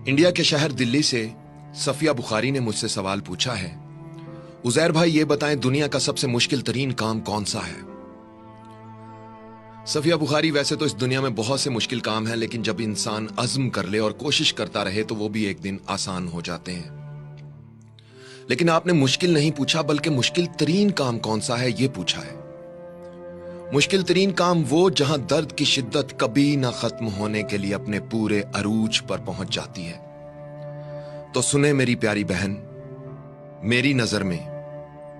India के शहर दिल्ली से सफिया बुखारी ने मुझसे सवाल पूछा है, उजैर भाई ये बताएं दुनिया का सबसे मुश्किल तरीन काम कौन सा है। सफिया बुखारी, वैसे तो इस दुनिया में बहुत से मुश्किल काम हैं, लेकिन जब इंसान अज़्म कर ले और कोशिश करता रहे तो वो भी एक दिन आसान हो जाते हैं। लेकिन आपने मुश्किल नहीं पूछा, बल्कि मुश्किल तरीन काम कौन सा है ये पूछा है। मुश्किल तरीन काम वो जहां दर्द की शिद्दत कभी ना खत्म होने के लिए अपने पूरे अरूज पर पहुंच जाती है। तो सुने मेरी प्यारी बहन, मेरी नजर में,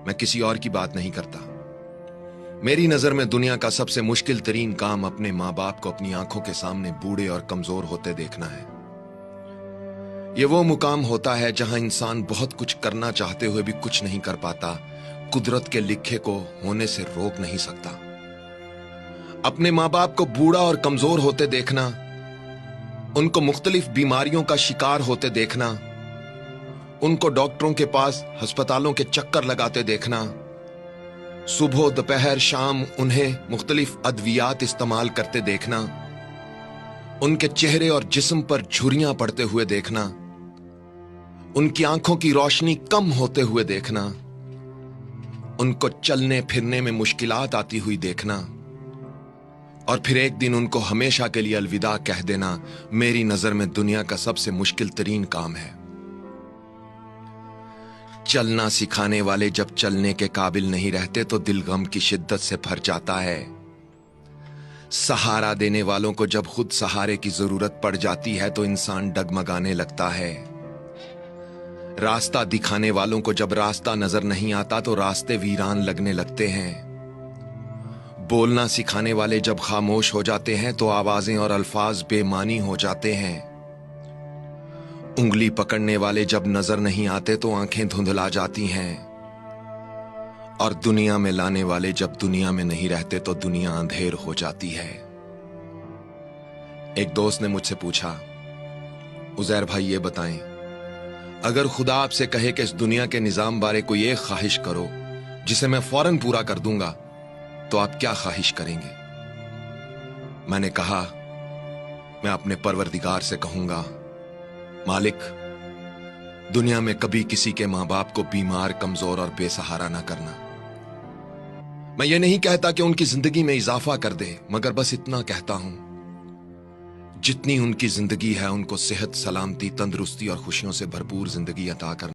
मैं किसी और की बात नहीं करता, मेरी नजर में दुनिया का सबसे मुश्किल तरीन काम अपने मां बाप को अपनी आंखों के सामने बूढ़े और कमजोर होते देखना है। यह वो मुकाम होता है जहां इंसान बहुत कुछ करना चाहते हुए भी कुछ नहीं कर पाता, कुदरत के लिखे को होने से रोक नहीं सकता। अपने मां बाप को बूढ़ा और कमजोर होते देखना, उनको मुख्तलिफ बीमारियों का शिकार होते देखना, उनको डॉक्टरों के पास अस्पतालों के चक्कर लगाते देखना, सुबह दोपहर शाम उन्हें मुख्तलिफ अद्वियात इस्तेमाल करते देखना, उनके चेहरे और जिस्म पर झुर्रियां पड़ते हुए देखना, उनकी आंखों की रोशनी कम होते हुए देखना, उनको चलने फिरने में मुश्किलात आती हुई देखना, और फिर एक दिन उनको हमेशा के लिए अलविदा कह देना, मेरी नजर में दुनिया का सबसे मुश्किल तरीन काम है। चलना सिखाने वाले जब चलने के काबिल नहीं रहते तो दिल गम की शिद्दत से भर जाता है। सहारा देने वालों को जब खुद सहारे की जरूरत पड़ जाती है तो इंसान डगमगाने लगता है। रास्ता दिखाने वालों को जब रास्ता नजर नहीं आता तो रास्ते वीरान लगने लगते हैं। बोलना सिखाने वाले जब खामोश हो जाते हैं तो आवाजें और अल्फाज बेमानी हो जाते हैं। उंगली पकड़ने वाले जब नजर नहीं आते तो आंखें धुंधला जाती हैं। और दुनिया में लाने वाले जब दुनिया में नहीं रहते तो दुनिया अंधेर हो जाती है। एक दोस्त ने मुझसे पूछा, उजैर भाई ये बताएं, अगर खुदा आपसे कहे कि इस दुनिया के निजाम बारे कोई एक ख्वाहिश करो जिसे मैं फौरन पूरा कर दूंगा, तो आप क्या ख्वाहिश करेंगे? मैंने कहा, मैं अपने परवरदिगार से कहूंगा, मालिक, दुनिया में कभी किसी के मां बाप को बीमार, कमजोर और बेसहारा ना करना। मैं ये नहीं कहता कि उनकी जिंदगी में इजाफा कर दे, मगर बस इतना कहता हूं, जितनी उनकी जिंदगी है उनको सेहत, सलामती, तंदुरुस्ती और खुशियों से भरपूर जिंदगी अता करना।